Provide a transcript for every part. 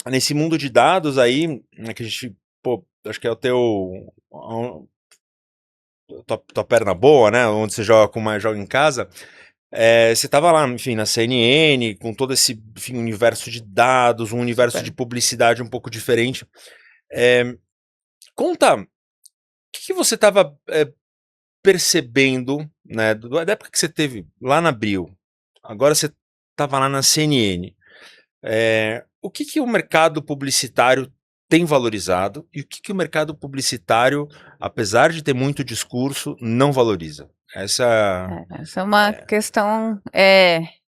nesse mundo de dados aí, né, que a gente, pô, acho que é o tua perna boa, né? Onde você joga com mais joga em casa. Você tava lá, enfim, na CNN, com todo esse, enfim, universo de dados, um universo de Super. publicidade um pouco diferente. É, conta, o que você estava percebendo, né, da época que você teve lá na Abril, agora você estava lá na CNN. O que o mercado publicitário tem valorizado e o que o mercado publicitário, apesar de ter muito discurso, não valoriza? Essa. Essa é uma questão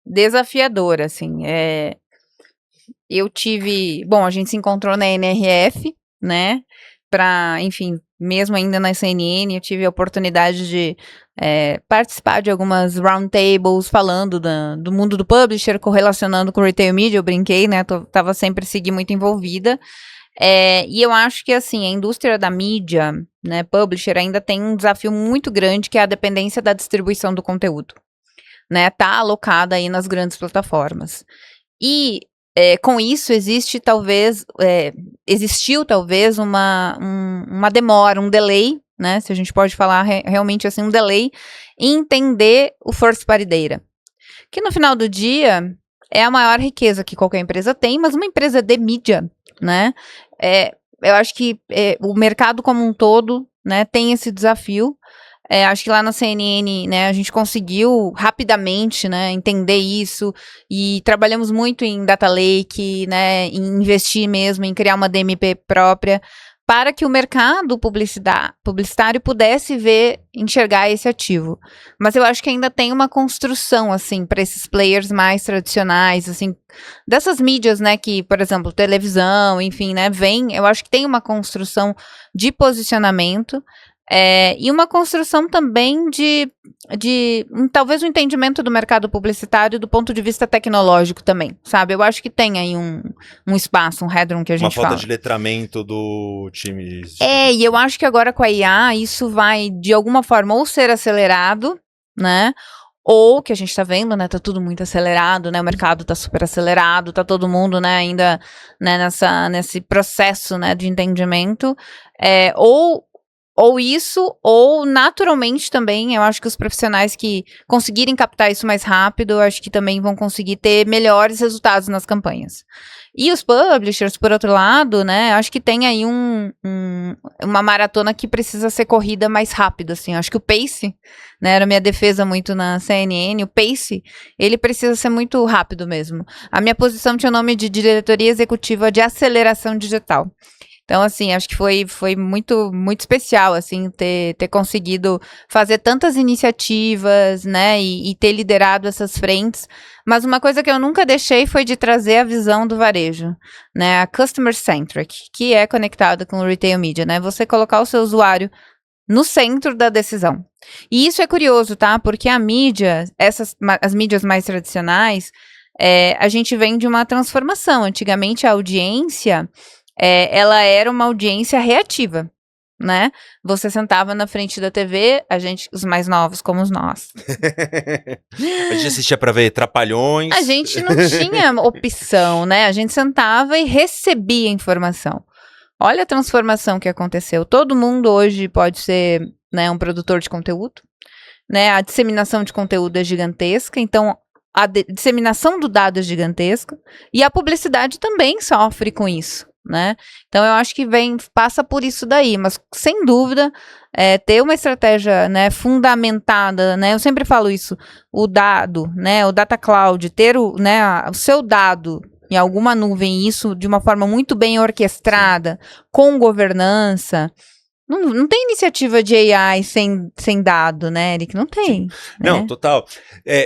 desafiadora, assim. Eu tive, bom, a gente se encontrou na NRF, né? Para, enfim, mesmo ainda na CNN, eu tive a oportunidade de participar de algumas roundtables falando do mundo do publisher, correlacionando com o retail media, eu brinquei, né? Tava sempre muito envolvida. E eu acho que, assim, a indústria da mídia, né, publisher, ainda tem um desafio muito grande, que é a dependência da distribuição do conteúdo, né? Tá alocada aí nas grandes plataformas. E com isso existiu talvez uma demora, um delay, né? Se a gente pode falar realmente assim, um delay em entender o first party data. Que no final do dia é a maior riqueza que qualquer empresa tem, mas uma empresa de mídia, né? Eu acho que o mercado como um todo, né, tem esse desafio. Acho que lá na CNN, né, a gente conseguiu rapidamente, né, entender isso e trabalhamos muito em data lake, né, em investir mesmo, em criar uma DMP própria para que o mercado publicitário pudesse enxergar esse ativo. Mas eu acho que ainda tem uma construção, assim, para esses players mais tradicionais, assim, dessas mídias, né, que, por exemplo, televisão, enfim, né, eu acho que tem uma construção de posicionamento, e uma construção também talvez um entendimento do mercado publicitário do ponto de vista tecnológico também, sabe? Eu acho que tem aí um espaço, um headroom que a Uma gente falta fala. de letramento do time de E eu publicidade. acho que agora com a IA isso vai, de alguma forma, ou ser acelerado, né? Ou que a gente tá vendo, né? Tá tudo muito acelerado, né? O mercado tá super acelerado, tá todo mundo, né, ainda, né, nesse processo, né, de entendimento. É, ou ou isso, ou naturalmente também, eu acho que os profissionais que conseguirem captar isso mais rápido, eu acho que também vão conseguir ter melhores resultados nas campanhas. E os publishers, por outro lado, né, acho que tem aí uma maratona que precisa ser corrida mais rápido, assim. Acho que o pace, né, era a minha defesa muito na CNN, o pace, ele precisa ser muito rápido mesmo. A minha posição tinha o nome de diretoria executiva de aceleração digital. Então, assim, acho que foi muito, muito especial, assim, ter conseguido fazer tantas iniciativas, né, e ter liderado essas frentes. Mas uma coisa que eu nunca deixei foi de trazer a visão do varejo, né, a customer centric, que é conectada com o retail media, né, você colocar o seu usuário no centro da decisão. E isso é curioso, tá? Porque a mídia, as mídias mais tradicionais, a gente vem de uma transformação. Antigamente a audiência ela era uma audiência reativa, né? Você sentava na frente da TV, os mais novos como nós. A gente assistia pra ver A Trapalhões. gente não tinha opção, né? A gente sentava e recebia informação. Olha a transformação que aconteceu. Todo mundo hoje pode ser, né, um produtor de conteúdo, né? A disseminação de conteúdo é gigantesca, então a disseminação do dado é gigantesca e a publicidade também sofre com isso, né? Então eu acho que passa por isso daí, mas sem dúvida ter uma estratégia, né, fundamentada, né? Eu sempre falo isso, o dado, né, o data cloud, ter o seu dado em alguma nuvem, isso de uma forma muito bem orquestrada, com governança. Não tem iniciativa de AI sem dado, né, Eric? Não Sim. tem, Não, né? total.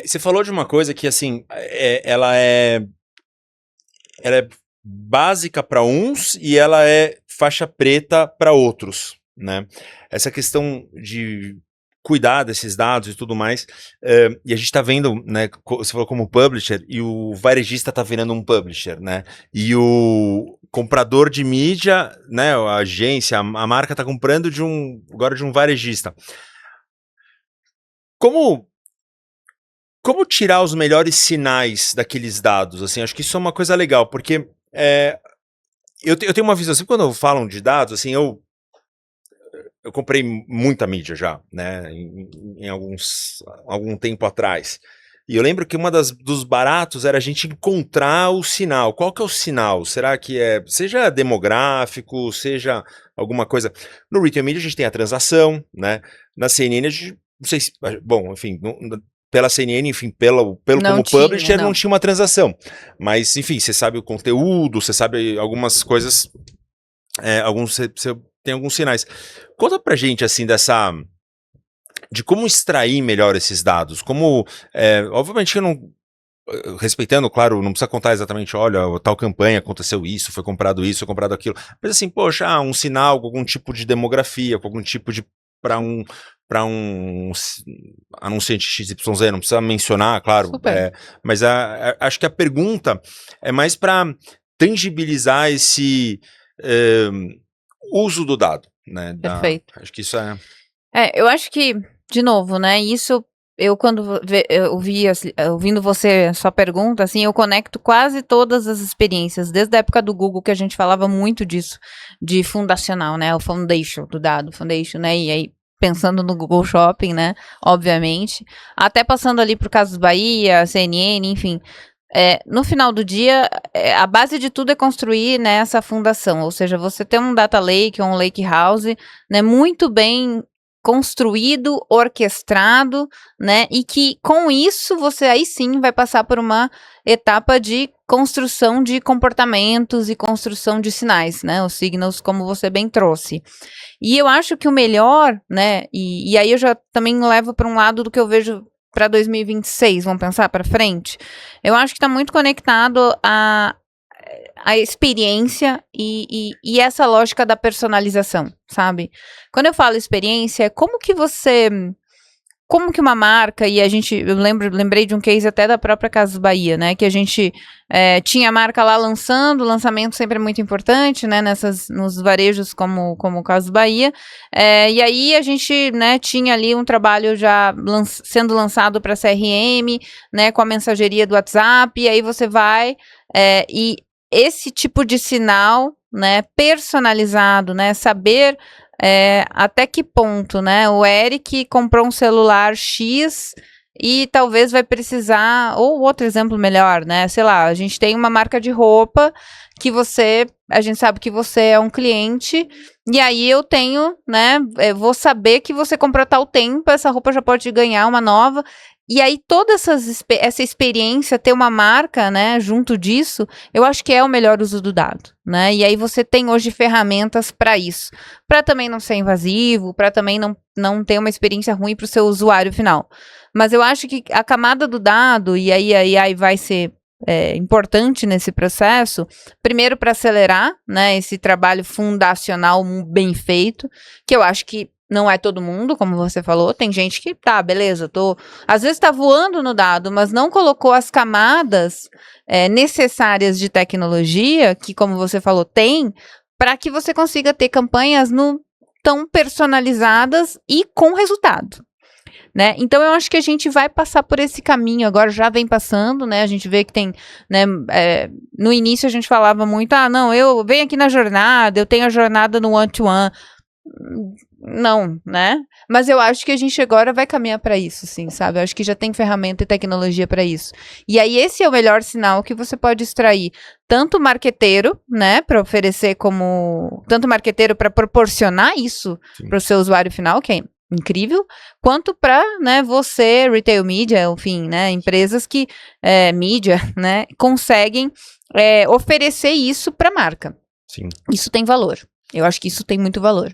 Você falou de uma coisa que, assim, ela é básica para uns e ela é faixa preta para outros, né? Essa questão de cuidar desses dados e tudo mais, e a gente está vendo, né, você falou como publisher, e o varejista está virando um publisher, né? E o comprador de mídia, né, a agência, a marca está comprando agora de um varejista. Como Como tirar os melhores sinais daqueles dados? Assim, acho que isso é uma coisa legal, porque eu tenho uma visão, assim, quando falam de dados, assim, eu comprei muita mídia já, né, em algum tempo atrás. E eu lembro que dos baratos era a gente encontrar o sinal. Qual que é o sinal? Será que seja demográfico, seja alguma coisa. No Retail Media a gente tem a transação, né? Na CNN a gente, não sei se, bom, enfim, pela CNN, enfim, pelo como publisher não tinha uma transação. Mas, enfim, você sabe o conteúdo, você sabe algumas coisas, você tem alguns sinais. Conta pra gente, assim, de como extrair melhor esses dados. Como, obviamente eu não, respeitando, claro, não precisa contar exatamente, olha, tal campanha aconteceu isso, foi comprado aquilo, mas assim, poxa, um sinal, algum tipo de demografia, algum tipo de, para um anunciante XYZ, não precisa mencionar, claro, mas acho que a pergunta é mais para tangibilizar esse uso do dado, né? Perfeito. Acho que isso é... Eu acho que, de novo, né, isso, eu quando ouvindo você, sua pergunta, assim, eu conecto quase todas as experiências, desde a época do Google, que a gente falava muito disso, de fundacional, né, o foundation do dado, né, e aí, pensando no Google Shopping, né, obviamente, até passando ali pro Casas Bahia, CNN, enfim, no final do dia, a base de tudo é construir, né, essa fundação, ou seja, você ter um data lake ou um lake house, né, muito bem construído, orquestrado, né, e que com isso você aí sim vai passar por uma etapa de construção de comportamentos e construção de sinais, né, os signals, como você bem trouxe. E eu acho que o melhor, né, e aí eu já também levo para um lado do que eu vejo para 2026, vamos pensar para frente, eu acho que está muito conectado a experiência e essa lógica da personalização, sabe? Quando eu falo experiência, como que uma marca, e eu lembrei de um case até da própria Casas Bahia, né, que a gente tinha a marca lá lançando, o lançamento sempre é muito importante, né, nos varejos como o Casas Bahia, e aí a gente, né, tinha ali um trabalho já sendo lançado para CRM, né, com a mensageria do WhatsApp, e aí você vai e esse tipo de sinal, né, personalizado, né, saber até que ponto, né, o Eric comprou um celular X e talvez vai precisar, ou outro exemplo melhor, né, sei lá, a gente tem uma marca de roupa que a gente sabe que você é um cliente, e aí eu tenho, né, vou saber que você comprou tal tempo, essa roupa já pode ganhar uma nova. E aí toda essa experiência, ter uma marca, né, junto disso, eu acho que é o melhor uso do dado, né? E aí você tem hoje ferramentas para isso, para também não ser invasivo, para também não ter uma experiência ruim para o seu usuário final. Mas eu acho que a camada do dado, e aí a AI vai ser importante nesse processo, primeiro para acelerar, né, esse trabalho fundacional bem feito, que eu acho que não é todo mundo, como você falou, tem gente que, tá, beleza, às vezes tá voando no dado, mas não colocou as camadas necessárias de tecnologia, que, como você falou, tem, para que você consiga ter campanhas tão personalizadas e com resultado. Né? Então eu acho que a gente vai passar por esse caminho, agora já vem passando, né? A gente vê que tem, né, no início a gente falava muito, não, eu venho aqui na jornada, eu tenho a jornada no one-to-one. Não, né? Mas eu acho que a gente agora vai caminhar para isso, sim, sabe? Eu acho que já tem ferramenta e tecnologia para isso. E aí esse é o melhor sinal que você pode extrair, tanto marqueteiro, né, para oferecer tanto marqueteiro para proporcionar isso para o seu usuário final, que é incrível, quanto para, né, você, retail media, enfim, né, empresas que mídia, né, conseguem oferecer isso para a marca. Sim. Isso tem valor. Eu acho que isso tem muito valor.